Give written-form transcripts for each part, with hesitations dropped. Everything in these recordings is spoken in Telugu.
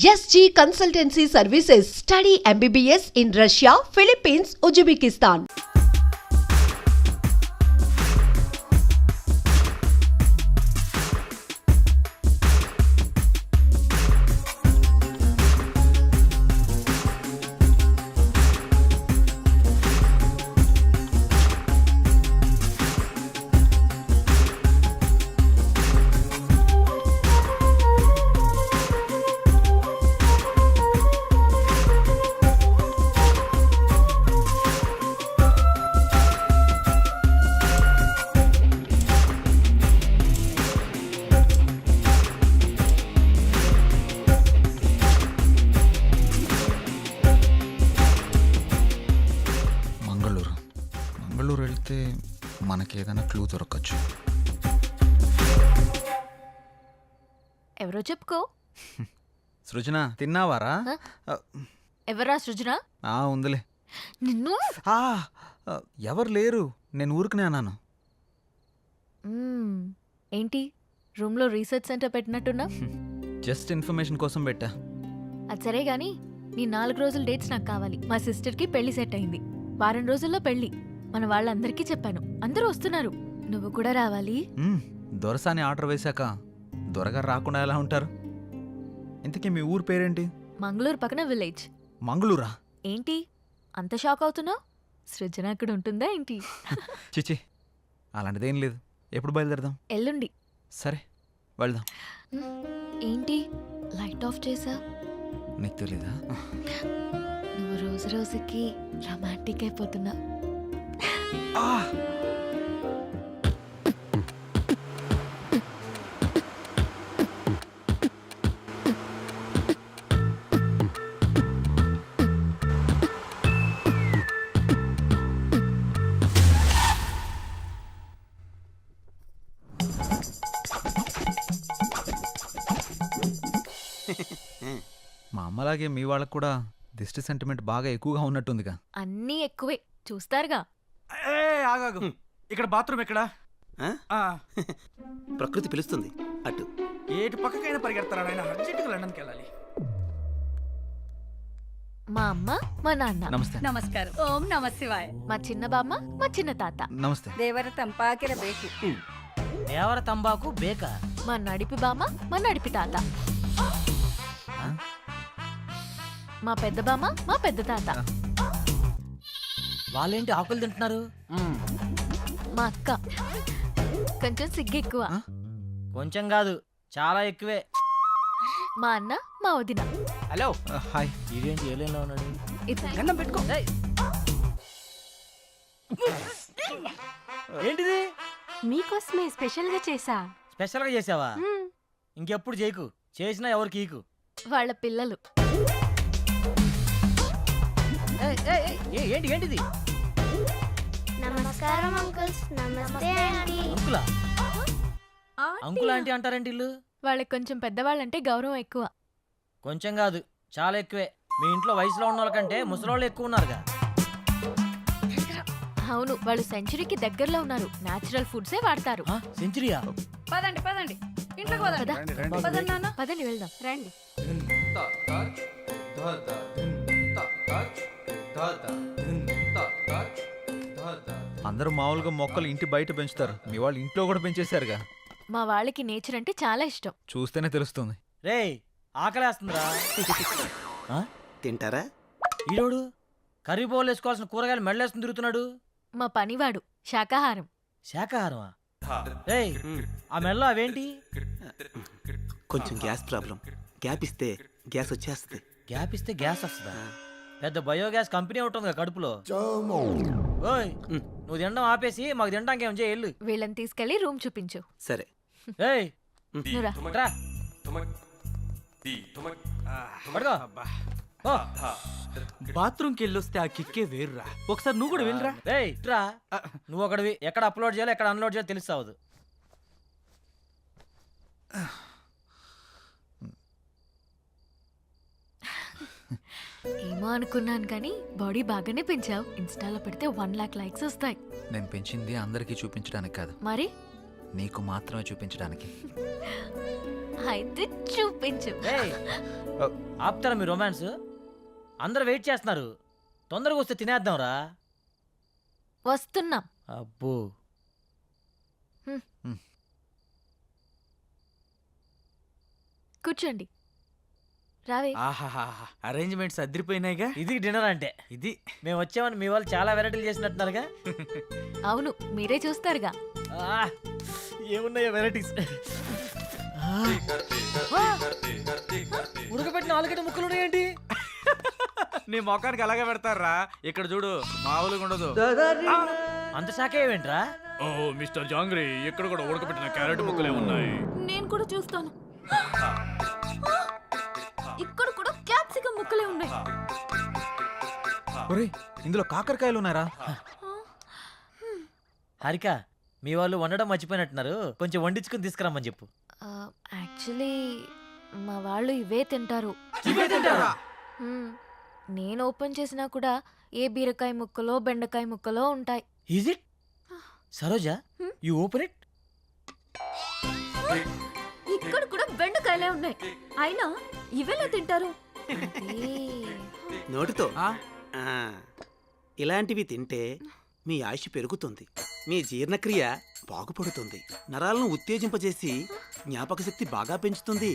SG Consultancy Services. Study MBBS in Russia, Philippines, Uzbekistan. Mangaluru వెళ్తే మనకి ఏదైనా క్లూ దొరకచ్చు. ఎవరో చెప్పుకో. సృజన తిన్నావారా? ఎవరా సృజన? ఉందిలే. నిన్ను ఎవరు లేరు, నేను ఊరుకునే అన్నాను. ఏంటి రూమ్లో రీసెర్చ్ సెంటర్ పెట్టినట్టున్నా? జస్ట్ ఇన్ఫర్మేషన్ కోసం పెట్టా. అది సరే గాని నీ 4 రోజుల డేట్స్ నాకు కావాలి. మా సిస్టర్కి పెళ్లి సెట్ అయింది. వారం రోజుల్లో పెళ్లి. మన వాళ్ళందరికీ చెప్పాను, అందరూ వస్తున్నారు, నువ్వు కూడా రావాలి. దొరసాని ఆర్డర్ వేశాక దొరగారు రాకుండా ఎలా ఉంటారు? ఇంతకీ మీ ఊరు పేరేంటి? మంగళూరు పక్కన విలేజ్. మంగళూరా? ఏంటి అంత షాక్ అవుతున్నావు? సృజన అక్కడ ఉంటుందా ఏంటి? చిచి, అలాంటిదేం లేదు. ఎప్పుడు బయలుదేరదాం? ఎల్లుండి. సరే వెళ్దాం. ఏంటి లైట్ ఆఫ్ చేసా? నీకు తెలీదా? నువ్వు రోజు రోజుకి రొమాంటిక్ అయిపోతున్నా. మా అమ్మలాగే మీ వాళ్ళకు కూడా దిష్టి సెంటిమెంట్ బాగా ఎక్కువగా ఉన్నట్టుందిగా. అన్నీ ఎక్కువే, చూస్తారుగా. ఆగాగు, ఇక్కడ బాత్రూమ్ ఎక్కడా? ప్రకృతి పిలుస్తుంది అటు. ఏటు పక్కకైనా పరిగెడతారా ఆయన? అర్జెంటుగా లండన్కి వెళ్ళాలి. మా అమ్మ, మా నాన్న. నమస్తే. ನಮಸ್ಕಾರ. ಓಂ ನಮ ಶಿವಾಯ. మా చిన్న బామ్మ, మా చిన్న తాత. నమస్తే. ದೇವರ ತಂಪಾಕಿರಬೇಕು. దేవర తంబాకు బేక. మా నడిపి బామ్మ, మా నడిపి తాత. మా పెద్ద బామ్మ, మా పెద్ద తాత. వాళ్ళేంటి ఆకులు తింటున్నారు? మా అక్క కొంచెం సిగ్గు ఎక్కువ. కొంచెం కాదు, చాలా ఎక్కువే. మా అన్న, మా వదిన. హలో. హాయ్. ఇదేంటి ఏలైనా ఉన్నాడు? గన్నం పెట్టుకో. ఏంటిది? మీకోసమే స్పెషల్ గా చేసా. స్పెషల్ గా చేసావా? ఇంకెప్పుడు చేయకు, చేసినా ఎవరికి ఈకు. వాళ్ళ పిల్లలు. ఏంటి ఏంటిది? నమస్కారం అంకుల్స్. నమస్తే ఆంటీ. అంకులా? అంకుల్ ఆంటీ అంటారేంటి ఇల్లు? వాళ్ళకి కొంచెం పెద్దవాళ్ళంటే గౌరవం ఎక్కువ. కొంచెం కాదు, చాలా ఎక్కువే. మీ ఇంట్లో వయసులో ఉన్న వాళ్ళకంటే ముసలోళ్ళు ఎక్కువ ఉన్నారుగా. అవును, వాళ్ళు సెంచరీకి దగ్గరలో ఉన్నారు. నేచురల్ ఫుడ్సే వాడతారు. సెంచరీయా? పదండి పదండి, ఇంట్లోకి పదండి. పదండి నాన్న. పదండి వెళ్దాం. రండి. అందరూ మామూలుగా మొక్కలు ఇంటి బయట పెంచుతారు, మీ వాళ్ళు ఇంట్లో కూడా పెంచేశారుగా. మా వాళ్ళకి నేచర్ అంటే చాలా ఇష్టం. చూస్తేనే తెలుస్తుంది. రేయ్, ఆకలేస్తుందిరా. తింటారా? ఈరోడు కర్రీ బౌల్ వేసుకోవాల్సిన కూరగాయలు మెడలేసుకుని తిరుగుతున్నాడు. మా పనివాడు శాకాహారం. శాకాహారమా? రేయ్, ఆ మెడలో అవేంటి? కొంచెం గ్యాస్ ప్రాబ్లం. గ్యాప్ ఇస్తే గ్యాస్ వచ్చేస్తుంది. గ్యాప్ ఇస్తే గ్యాస్ వస్తుందా? పెద్ద బయోగ్యాస్ కంపెనీ ఉంటుంది కడుపులో. ఓయ్, నువ్వు తినడం ఆపేసి మాకు తినడానికి ఏం చేయి. వీళ్ళని తీసుకెళ్లి రూమ్ చూపించు. సరే. ఏయ్, నువ్వురా. రా. పడుకో. ఓ. బాత్రూమ్కి వెళ్ళొస్తే ఆ కిక్కే వేరురా. ఒకసారి నువ్వు కూడా వెళ్ళరా. రేయ్, రా. నువ్వు ఒకటివి. ఎక్కడ అప్లోడ్ చేయాలో ఎక్కడ అన్లోడ్ చేయాలో తెలుస్తావదు. ఏమో అనుకున్నాను కానీ బాడీ బాగానే పెంచావు. ఇన్స్టాలో పెడితే 1 lakh లైక్స్ వస్తాయి. నేను పెంచింది అందరికీ చూపించడానికి కాదు, మరి నీకు మాత్రమే చూపించడానికి. అయితే చూపించు. ఏయ్, ఆపుతారా మీ రొమాన్స్? అందరు వెయిట్ చేస్తున్నారు, తొందరగా వస్తే తినేద్దాంరా. వస్తున్నాం. అబ్బో, కూర్చోండి. రావే. ఆహాహా అరేంజ్మెంట్స్ అదిరిపోయినాయిగా. ఇది డిన్నర్ అంటే. ఇది మేము వచ్చామని మీ వాళ్ళు చాలా వెరైటీలు చేసినట్టున్నారుగా. అవును, మీరే చూస్తారుగా. ఆ, ఏమున్నాయో వెరైటీస్. ఉడకబెట్టిన ఆలుగడ్డ ముక్కలు ఉన్నాయేంటి? నీ మొఖానికి అలాగే పెడతారా. ఇక్కడ చూడు, మామూలుగా ఉండదు. అంత శాఖ ఏమేంట్రా? ఓ మిస్టర్ జాంగ్రీ, ఇక్కడ కూడా ఉడకబెట్టిన క్యారెట్ ముక్కలే ఉన్నాయి. నేను కూడా చూస్తాను. ఇక్కడ కూడా క్యాప్సికం ముక్కలే ఉన్నాయి. ఒరేయ్, ఇందులో కాకరకాయలు ఉన్నారా? హారిక, మీ వాళ్ళు వండడం మర్చిపోయినట్టున్నారు, కొంచెం వండించుకుని తీసుకురమ్మని చెప్పు. యాక్చువల్లీ మా వాళ్ళు ఇవే తింటారు. మ్మ్. నేను ఓపెన్ చేసినా కూడా ఏ బీరకాయ ముక్కలో బెండకాయ ముక్కలో ఉంటాయి. Is it? Saroja, you open it. ఇక్కడ కూడా బెండకాయలే ఉన్నాయి, అయినా ఇవెలా తింటారు? నోటితో ఆ? ఆ, ఇలాంటివి తింటే మీ ఆయుష్ పెరుగుతుంది, మీ జీర్ణక్రియ బాగుపడుతుంది, నరాలను ఉత్తేజింపజేసి జ్ఞాపక శక్తి బాగా పెంచుతుంది.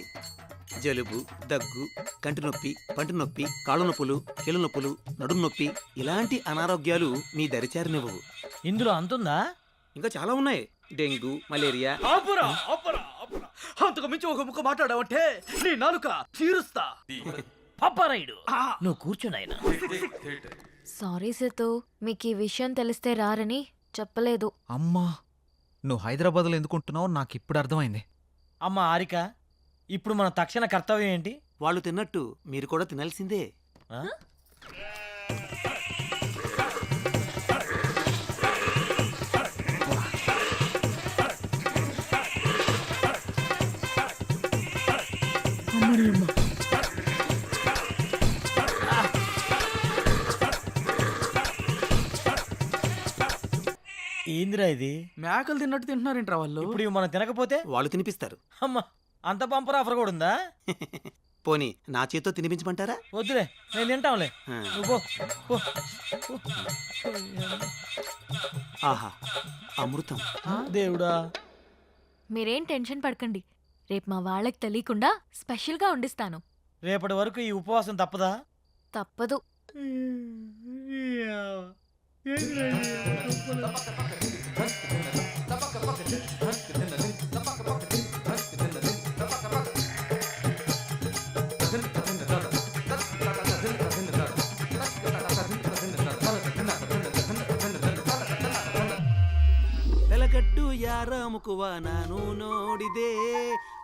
జలుబు, దగ్గు, కంటి నొప్పి, పంటి నొప్పి, కాళ్ళ నొప్పులు, కీళ్ళ నొప్పులు, నడుము నొప్పి ఇలాంటి అనారోగ్యాలు మీ దరిచారినివ్వవు. ఇందులో అంతుందా? ఇంకా చాలా ఉన్నాయి. Dengue, malaria. ఆపురా, ఆపురా, ఆపురా. అంతకు మించి ఒక ముక్క మాట్లాడావంటే నీ నాలుక తీరుస్తా. పప్పారాయుడు, నువ్వు కూర్చున్నాయన. సారీ సేతు, మీకు ఈ విషయం తెలిస్తే రారని చెప్పలేదు. అమ్మా, నువ్వు హైదరాబాద్లో ఎందుకుంటున్నావు నాకు ఇప్పుడు అర్థమైంది. అమ్మ హారిక, ఇప్పుడు మన తక్షణ కర్తవ్యం ఏంటి? వాళ్ళు తిన్నట్టు మీరు కూడా తినాల్సిందే. ఆ? ఏందిరా ఇది? మేకలు తిన్నట్టు తింటున్నారేంట్రా వాళ్ళు? ఇప్పుడు ఇవి మనం తినకపోతే? వాళ్ళు తినిపిస్తారు. అమ్మ, అంత బంపర్ ఆఫర్ కూడా ఉందా? పోనీ నా చేత్తో తినిపించమంటారా? వద్దులే, నేను తింటాంలే. ఆ. నువ్వు పో, పో. ఆహా, అమృతం. దేవుడా. మీరేం టెన్షన్ పడకండి, రేపు మా వాళ్ళకి తెలియకుండా స్పెషల్గా వండిస్తాను. రేపటి వరకు ఈ ఉపవాసం తప్పదా? తప్పదు. వెలగట్టు యారాముకువ ನಾನು ನೋಡಿದೆ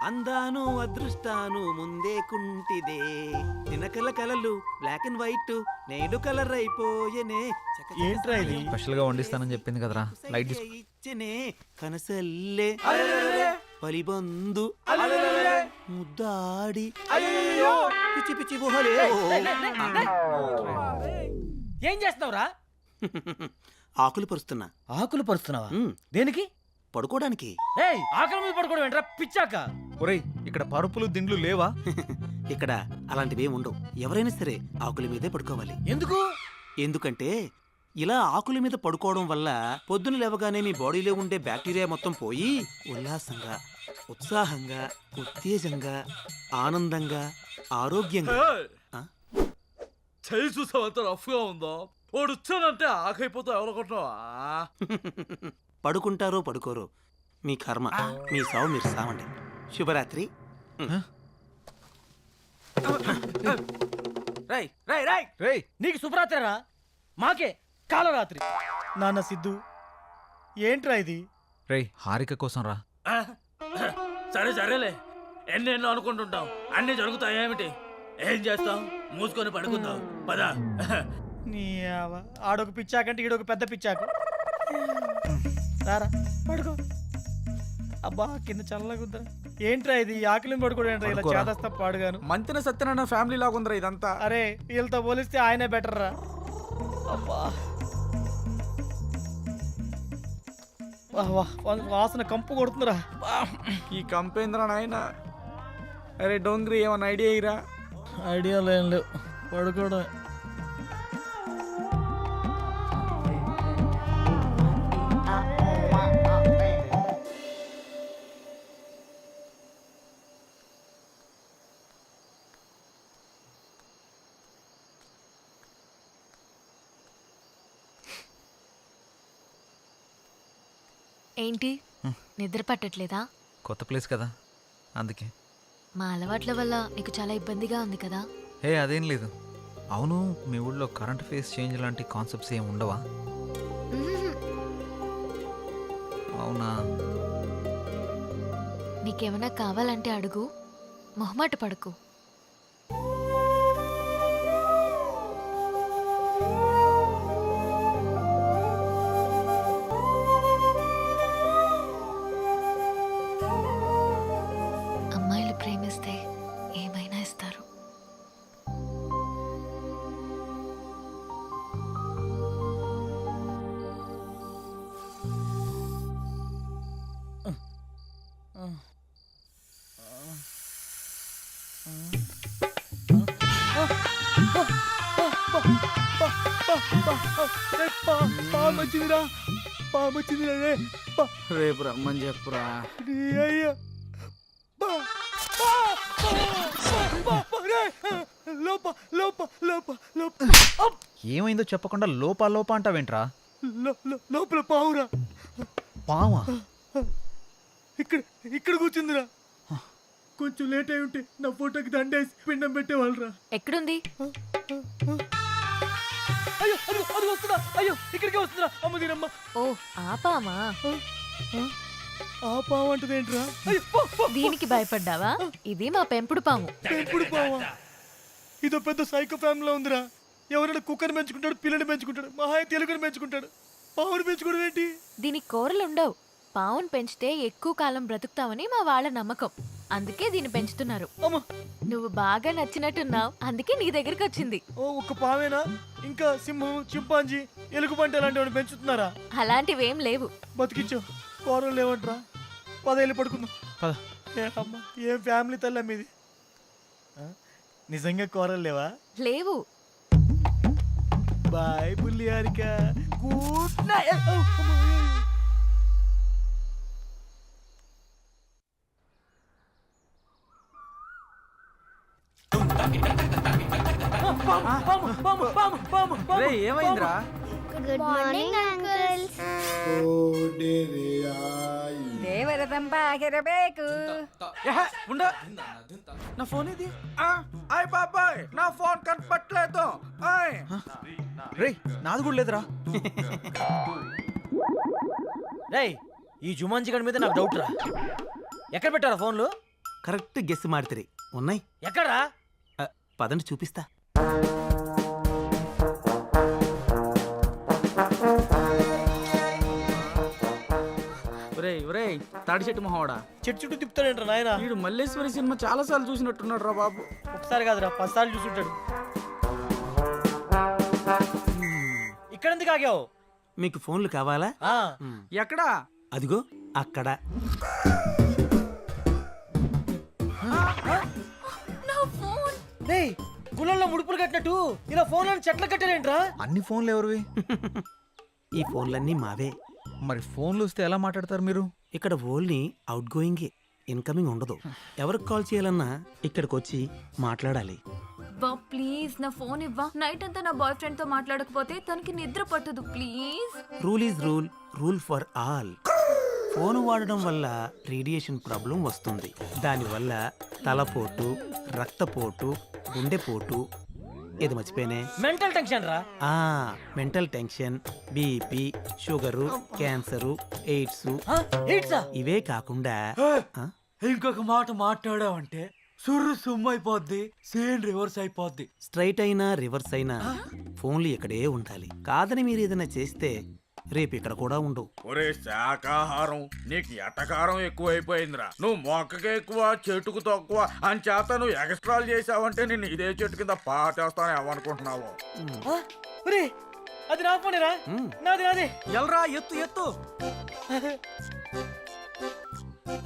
అందాను అదృష్టాను ముందే కుంటిదే దినకల కలలు బ్లాక్ అండ్ వైట్ నేడు కలర్ అయిపోయనే ఏంట్రా ఇది? స్పెషల్గా వండిస్తానని చెప్పింది కదరా, లైట్ తీసుకో. ఇచ్చనే కనసల్లే పలిబందు ముద్దాడి పిచ్చి పిచ్చి గుహలే ఏం చేస్తున్నావురా? ఆకులు పరుస్తున్నా. ఆకులు పరుస్తున్నావా? ఉమ్, దేనికి? పడుకోవడానికి. ఏయ్, ఆకలి మీద పడుకోవడం ఏంట్రా పిచ్చాక? ఒరేయ్, ఇక్కడ పరుపులు దిండ్లు లేవా? ఇక్కడ అలాంటివి ఉండవు. ఎవరైనా సరే ఆకుల మీదే పడుకోవాలి. ఎందుకు? ఎందుకంటే ఇలా ఆకుల మీద పడుకోవడం వల్ల పొద్దున లేవగానే మీ బాడీలో ఉండే బ్యాక్టీరియా మొత్తం పోయి ఉల్లాసంగా, ఉత్సాహంగా, ఉత్తేజంగా, ఆనందంగా, ఆరోగ్యంగా. ఆ? చేయి చూసావంత రఫ్ గా ఉందో. వాడు వచ్చానంటే ఆకైపోతా ఎవరనుకుంటున్నావా? పడుకుంటారో పడుకోరో మీ కర్మ, మీ సావు మీరు సావండి. శుభరాత్రి. రై రై రై రేయ్, నీకు శుభరాత్రిరా, మాకే కాలరాత్రి. నాన్న సిద్ధు, ఏంట్రా ఇది? రేయ్, హారిక కోసం రా. సరే సరేలే, ఎన్నెన్నో అనుకుంటుంటాం, అన్ని జరుగుతాయేమిటి? ఏం చేస్తాం? మూసుకొని పడుకుందాం పదా. నీ ఆడొక పిచ్చాకంటే ఈడొక పెద్ద పిచ్చాకు. రారా పడుకో. అబ్బా, కింద చల్లగా ఉందా? ఏంట్రా ఇది? ఆకలిని పడుకోవడం ఏంట్రా ఇలా పడుకోరా. చేదస్తా పాడుగాను? మంతిన సత్యనారాయణ ఫ్యామిలీ లాగా ఉందిరా ఇదంతా. అరే, వీళ్ళతో పోలిస్తే ఆయనే బెటర్ రా. అబ్బా, వాహ్ వాహ్, వాసన కంపు కొడుతుందిరా. ఈ కంపేంద్ర నాయన అరే డోంగ్రీ ఏమన్నా ఐడియా ఇరా? ఐడియాలు ఏం లేవు, పడుకోవడం. ఏంటి నిద్ర పట్టట్లేదా? కొత్త ప్లేస్ కదా అందుకే. మా అలవాట్ల వల్ల నీకు చాలా ఇబ్బందిగా ఉంది కదా? అదేం లేదు. అవును, మీ ఊళ్ళో కరెంట్ ఫేస్ చేంజ్ లాంటి కాన్సెప్ట్స్ ఏమి ఉండవా? మ్మ్. అవునా? నీకేమైనా కావాలంటే అడుగు, మొహమాట పడకు. అమ్మాయిలు ప్రేమిస్తే ఏమైనా ఇస్తారు. రేపు రమ్మని చెప్పురా. ఏమైందో చెప్పకుండా లోపా లోపా అంటావేంట్రా? లోపల పావురా, పావా? ఇక్కడ ఇక్కడ కూర్చుందిరా. కొంచెం లేట్ అయి ఉంటే నా ఫోటోకి దండేసి పిండం పెట్టేవాళ్ళరా. ఎక్కడుంది? అయ్యో అది అది వస్తుందా? అయ్యో ఇక్కడికే వస్తుందా? అమ్మ దీనమ్మ. ఓ ఆపామా? ఆ పాము అంటదేంట్రా? అయ్యో పో, పో. దీనికి భయపడ్డావా? ఇది మా పెంపుడు పాము. పెంపుడు పావా? ఇదో పెద్ద సైకో ఫ్యామిలీలో ఉందిరా. ఎవరైనా కుక్కని పెంచుకుంటాడు, పిల్లని పెంచుకుంటాడు, మహా తెలుగుని పెంచుకుంటాడు. పావుని పెంచుకోవడం ఏంటి? దీనికి కూరలు ఉండవు. పావును పెంచితే ఎక్కువ కాలం బ్రతుకుతావని మా వాళ్ళ నమ్మకం. అందుకే దీన్ని పెంచుతున్నారు. అమ్మ, నువ్వు బాగా నచ్చినట్టున్నావు, అందుకే నీ దగ్గరికి వచ్చింది. ఓ ఒక్క పావేనా? ఇంకా సింహం, చింపాంజీ, ఎలుగుబంటి అలాంటివి పెంచుతున్నారా? అలాంటివేం లేవు. బతికిచ్చావు. కూరలు లేవంట్రా. 10 ఏళ్ళు పడుకుందాం. పద. ఏ అమ్మ, ఏం ఫ్యామిలీ తల్లి మీది? నిజంగా కూరలు లేవా? లేవు. బాయ్ బుల్లి హారిక. Good night. ఏమైందిరా? Good morning uncles. ದೇವರದಂಬಾಗಿರಬೇಕು. ఉండ. నా ఫోన్ ఇది. అయ్ బాబాయ్, నా ఫోన్ కనపట్లేదు. రేయ్, నాది కూడా లేదురా. రేయ్, ఈ జుమాన్జీ గడి మీద నాకు డౌట్ రా. ఎక్కడ పెట్టారా ఫోన్లు? కరెక్ట్ గెస్ మాడితే ఉన్నాయి. ఎక్కడా? పదండి చూపిస్తా. తాడి చెట్టు మొహవాడా, చెట్టు చుట్టూ తిప్పుతాడంట నాయన. వీడు మల్లేశ్వరి సినిమా చాలా సార్లు చూసినట్టున్నాడు రా బాబు. ఒకసారి కాదురా, 10 సార్లు చూసుంటాడు. ఇక్కడ ఎందుకు ఆగావు? మీకు ఫోన్లు కావాలా? ఎక్కడా? అదిగో అక్కడ. గుళ్ళల్లో ముడుపులు కట్టినట్టు ఇలా ఫోన్లను చెట్లు కట్టారేంట్రా? అన్ని ఫోన్లు ఎవరివి? ఈ ఫోన్లన్నీ మావే. మరి ఫోన్లు వస్తే ఎలా మాట్లాడతారు మీరు? ఇక్కడ ఓన్లీ అవుట్ గోయింగ్, ఇన్కమింగ్ ఉండదు. ఎవరికి కాల్ చేయాలన్నా ఇక్కడికి వచ్చి మాట్లాడాలి. బా ప్లీజ్ నా ఫోన్ ఇవ్వా. నైట్ అంతా నా బాయ్ ఫ్రెండ్ తో మాట్లాడకపోతే తనకి నిద్ర పట్టదు. Please. Rule is rule, rule for all. Phone వాడడం వల్ల రేడియేషన్ ప్రాబ్లం వస్తుంది. దానివల్ల తలపోటు, రక్తపోటు, గుండెపోటు, ఏది మర్చిపోయినే, మెంటల్ టెన్షన్ రా. Mental tension, BP, sugar, cancer, AIDS, ఇవే కాకుండా ఇంకొక మాట మాట్లాడావంటే సుర్రు సుమ్మైపోద్ది, సేన్ రివర్స్ అయిపోద్ది. స్ట్రైట్ అయినా రివర్స్ అయినా ఫోన్లు ఇక్కడే ఉండాలి. కాదని మీరు ఏదైనా చేస్తే రేపు ఇక్కడ కూడా ఉండవు. ఒరే శాకాహారం, నీకు ఎటకారం ఎక్కువైపోయిందిరా. నువ్వు మొక్కకి ఎక్కువ, చెట్టుకు తక్కువ అని చేత నువ్వు ఎక్స్ట్రాలు చేసావంటే నేను ఇదే చెట్టు కింద పాటేస్తాను ఏమనుకుంటున్నావు? అది నా ఫోనేరా? నాది నాది. ఎల్రా, ఎత్తు ఎత్తు.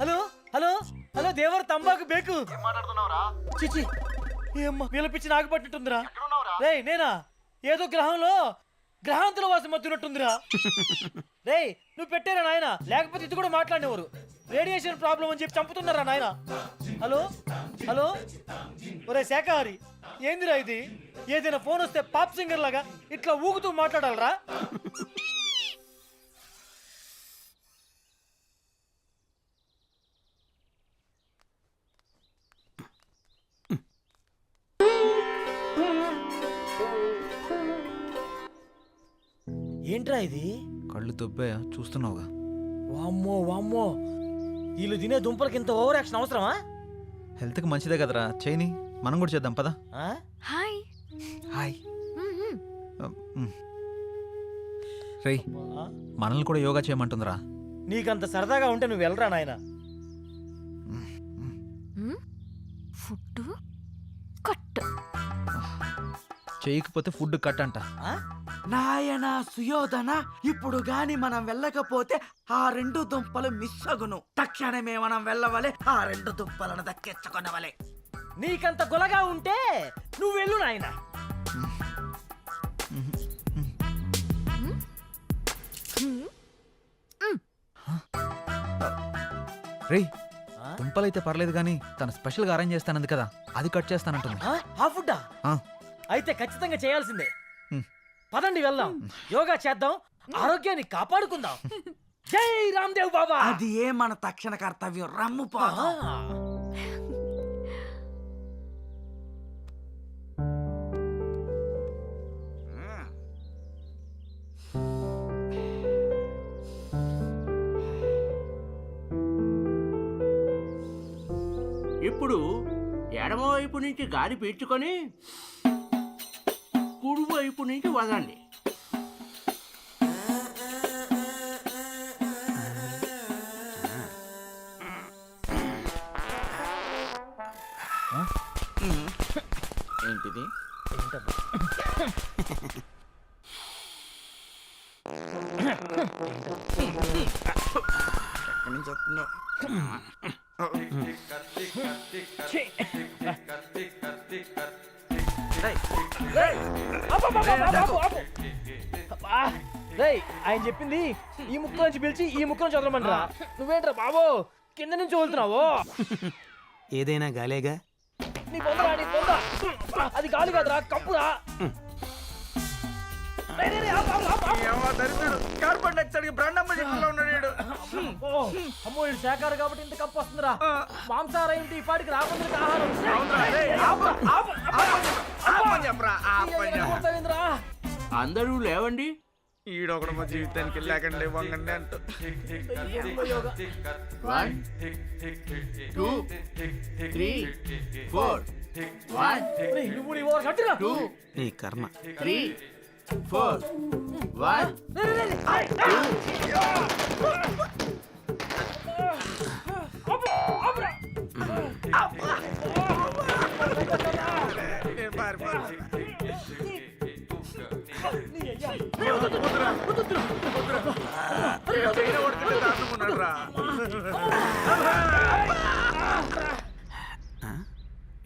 హలో హలో హలో దేవర్ తంబాకు బేకు చిచి ఏమ్మా వీళ్ళ పిచ్చి నాకు పట్టినట్టుందిరా రేయ్ నేనా ఏదో గ్రహాంతుల వాసం మత్తున్నట్టుందిరా రేయ్ నువ్వు పెట్టారా నాయన లేకపోతే ఇది కూడా మాట్లాడేవారు రేడియేషన్ ప్రాబ్లం అని చెప్పి చంపుతున్నారా నాయన హలో హలో ఒరే శాఖహారి ఏందిరా ఇది ఏదైనా ఫోన్ వస్తే పాప్ సింగర్ లాగా ఇట్లా ఊగుతూ మాట్లాడాలరా ఏంట్రా ఇది కళ్ళు దొబ్బాయా చూస్తున్నావుగా. వామ్మో వామ్మో వీళ్ళు తినే దుంపలకి ఇంత ఓవర్ యాక్షన్ అవసరమా హెల్త్కి మంచిదే కదరా, చేయని మనం కూడా చేద్దాం పదా. ఆ? Hi hi. రేయ్ మనల్ని కూడా యోగా చేయమంటుందిరా. నీకంత సరదాగా ఉంటే నువ్వు వెళ్ళరా నాయన ఫుడ్ కట్. చేయకపోతే ఫుడ్ కట్ అంట. నాయనా సుయోధన, ఇప్పుడు గాని మనం వెళ్ళకపోతే ఆ 2 దుంపలు మిస్ అగును. తక్షణమే మనం వెళ్ళవలే, ఆ 2 దుంపలను దక్కించుకొనవలే. నీకంత గులగా ఉంటే నువ్వు వెళ్ళు నాయన రేయ్ దుంపలైతే పర్లేదు కానీ తను స్పెషల్గా అరేంజ్ చేస్తానంది కదా, అది కట్ చేస్తానంటుంది. ఆ ఫుడ్డా ఆ. అయితే ఖచ్చితంగా చేయాల్సిందే హ్మ్. పదండి వెళ్దాం, యోగా చేద్దాం, ఆరోగ్యాన్ని కాపాడుకుందాం. జై రామ్దేవ్ బాబా. అది ఏ మన తక్షణ కర్తవ్యం. రమ్ము పో. ఇప్పుడు ఎడమవైపు నుంచి గాలి పీల్చుకొని కుడివైపు నుంచి వదండి. ఏంటిది? ఎక్కడి నుంచి వస్తుందో? ఆయన చెప్పింది ఈ ముక్క నుంచి పిలిచి ఈ ముక్క నుంచి చదవమంటారా? నువ్వేంట్రా బాబు కింద నుంచి వదులుతున్నావు? ఏదైనా గాలేగా. నీ పొందరా నీ పొంద. అది గాలి కాదురా కప్పురా. కార్బన్ డైఆక్సైడ్ బ్రాండమ్మ చెట్టులో ఉన్నాడు. అమ్మో ఇది శాఖారు కాబట్టి ఇంత కప్పు వస్తుందిరా. మాంసాహారం ఏంటి ఈ పాటికి రాబందులకు ఆహారం. అందరూ లేవండి. ఈడొకడు మా జీవితానికి లేకండి వంగండి అంటూ 1 2 3 4 1 2 నీ కర్మ. 3 4 1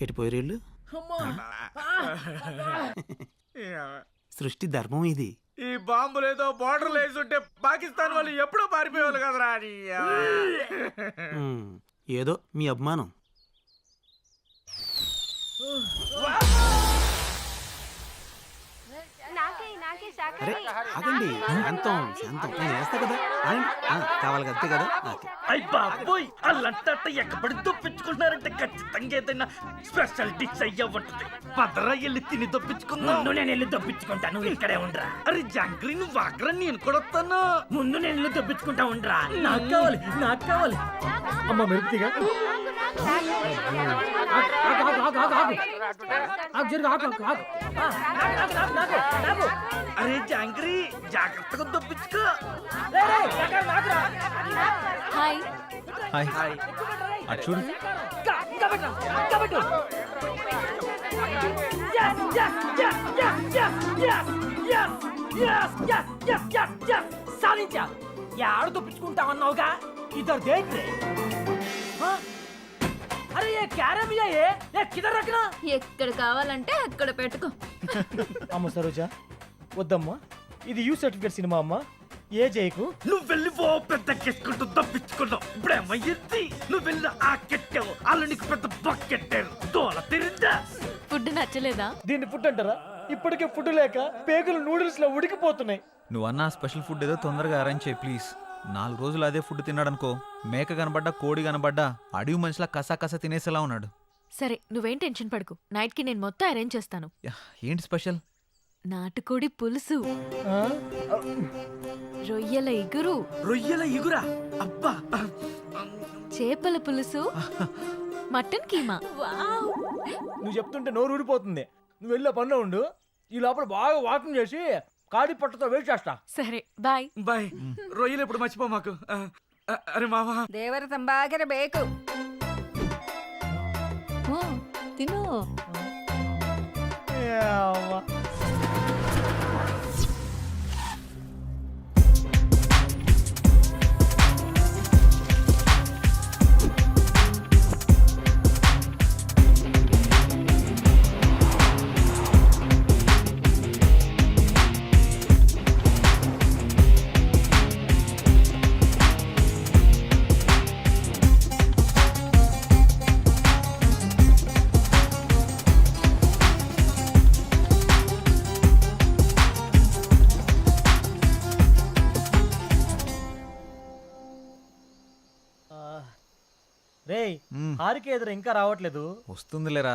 ఎటు పోయిరేళ్ళు? సృష్టి ధర్మం ఇది. ఈ బాంబులు ఏదో బార్డర్ లేసుంటే పాకిస్తాన్ వాళ్ళు ఎప్పుడో పారిపోయేవాళ్ళు కదరా అని. ఏదో మీ అభిమానం. అరే ఆగండి, శాంతం శాంతం. నేను వేస్తా కదా, కావాలి అంతే కదా. అయ్య బాబోయ్ అల్లంటే ఎక్కబడి దొప్పించుకుంటున్నారంటే ఖచ్చితంగా ఏదైనా స్పెషల్ డిష్ అయ్యా ఉంటుంది. పదరా వెళ్ళి తిని దొప్పించుకుందాం. ముందు నేను వెళ్ళి దొప్పించుకుంటా, నువ్వు ఇక్కడే ఉండరా. అరే జాంగ్రీ నువ్వు వాకరా, నేను కూడా వస్తాను. ముందు నేను వెళ్ళి దొప్పించుకుంటా ఉండరా. నాకు కావాలి నాకు కావాలి. అమ్మ మెరుపుతిగా అరే జాంగ్రీ జాగ్రత్తగా దొప్పించుకో. Hi hi. అటు చూడు. సాధించా. ఆడ దొప్పించుకుంటా అన్నావుగా, ఇద్దరు దేంట్రే అరే ఏ క్యారమియా ఏ కిదర్ రఖనా ఎక్కడ కావాలంటే అక్కడ పెట్టుకో. అమ్మ సరోజా వద్దమ్మా, ఇది యూ సర్టిఫికేట్ సినిమా అమ్మా, ఏ చేయకు. నువ్వు వెళ్ళిపో, పెద్ద కెట్టుకుంటూ తప్పించుకున్నావు. ఇప్పుడేమయ్యింది? నువ్వు వెళ్ళి ఆ కెట్టావు, వాళ్ళు నీకు పెద్ద బకెట్టారు. దోల తిరిందా? ఫుడ్ నచ్చలేదా? దీన్ని ఫుడ్ అంటారా? ఇప్పటికే ఫుడ్ లేక పేగులు నూడిల్స్ లో ఉడికిపోతున్నాయి. నువ్వు అన్న స్పెషల్ ఫుడ్ ఏదో తొందరగా అరేంజ్ చేయి ప్లీజ్. 4 రోజులు అదే ఫుడ్ తిన్నాడనుకో, మేక కనబడ్డా కోడి కనబడ్డా అడవి మనిషిలా కసా కసా తినేసేలా ఉన్నాడు. సరే నువ్వేం టెన్షన్ పడకు, నైట్ కి నేను మొత్తం అరేంజ్ చేస్తాను. యా, ఏంటి స్పెషల్? నాటుకోడి పులుసు, ఆ? రొయ్యల ఇగురు, రొయ్యల ఇగురా? అబ్బా, చేపల పులుసు, మటన్ కీమా. నువ్వు చెప్తుంటే నోరు ఊడిపోతుంది. నువ్వు వెళ్ళే పనిలో ఉండు, ఈ లోపల బాగా వాకింగ్ చేసి కాడి పట్టుతో వెయిట్ చేస్తా. సరే బాయ్. బాయ్. రొయ్యలు ఎప్పుడు మర్చిపో మాకు. అరే మావా, దేవర తంబాకర బేకు. తిను. ఏ అవ్వ. రేయ్, మ్మ్. హారిక ఎదురు ఇంకా రావట్లేదు. వస్తుందిలేరా,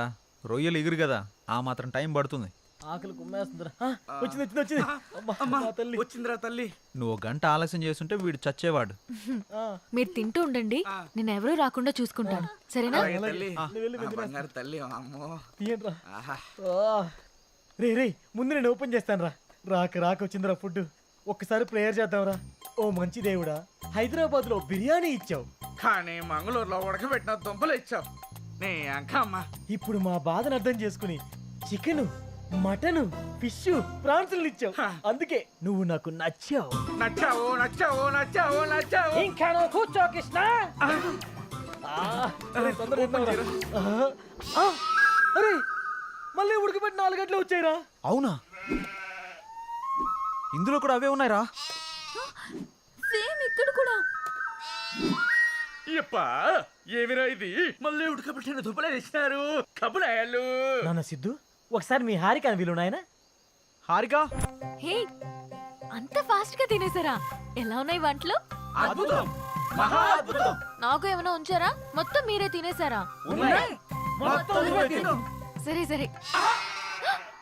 రొయ్యలు ఎగురు కదా, ఆ మాత్రం టైం పడుతుంది. ఆకలి కుమ్మేస్తుందిరా. వచ్చింది వచ్చింది వచ్చింది. అమ్మా, అమ్మా, నా తల్లి. వచ్చిందిరా తల్లి. నువ్వు 1 గంట ఆలస్యం చేస్తుంటే వీడు చచ్చేవాడు. ఆ, మీరు తింటూ ఉండండి, నేను ఎవరూ రాకుండా చూసుకుంటాను, సరేనా? అలాగే తల్లి. నువ్వు వెళ్ళి ఆ, వెతికేస్తా. బంగారు తల్లి, అమ్మో. తీయండిరా. ఆహా. రే రే, ముందు నేను ఓపెన్ చేస్తాను రా. రాక వచ్చిందిరా ఫుడ్. ఒక్కసారి ప్రేయర్ చేద్దాంరా. ఓ మంచి దేవుడా, హైదరాబాద్ లో బిర్యానీ ఇచ్చావు, కానీ మంగళూరులో ఉడకబెట్టిన దుంపలు ఇచ్చావు. నీ అంకమ్మ. ఇప్పుడు మా బాధను అర్థం చేసుకుని చికెన్, మటన్, ఫిష్, ప్రాన్సులు ఇచ్చావు. అందుకే నువ్వు నాకు నచ్చావు. నచ్చావు నచ్చావు నచ్చావు నచ్చావు. ఇంకా నువ్వు కూర్చో కృష్ణ. అరే, తొందరగా తిందాంరా. అరే, మళ్ళీ ఉడకబెట్టి 4 గంటలు వచ్చాయిరా. అవునా? ఇందులో కూడా అవే ఉన్నాయిరా. సేమ్ ఇక్కడ కూడా. ఇప్ప ఏమిరా ఇది? మళ్ళీ ఉడకబెట్టిన దుబ్బలే ఇచ్చినారు. కబులాయాలు. నాన్న సిద్ధు, ఒకసారి మీ హారిక అని వీలు నాయన. హారిక, హే, అంత ఫాస్ట్ గా తినేసారా? ఎలా ఉన్నాయి వంటలు? అద్భుతం, మహా అద్భుతం. నాకు ఏమైనా ఉంచారా? మొత్తం మీరే తినేసారా? ఉన్నాయి. మొత్తం నువ్వే తిను. సరే సరే.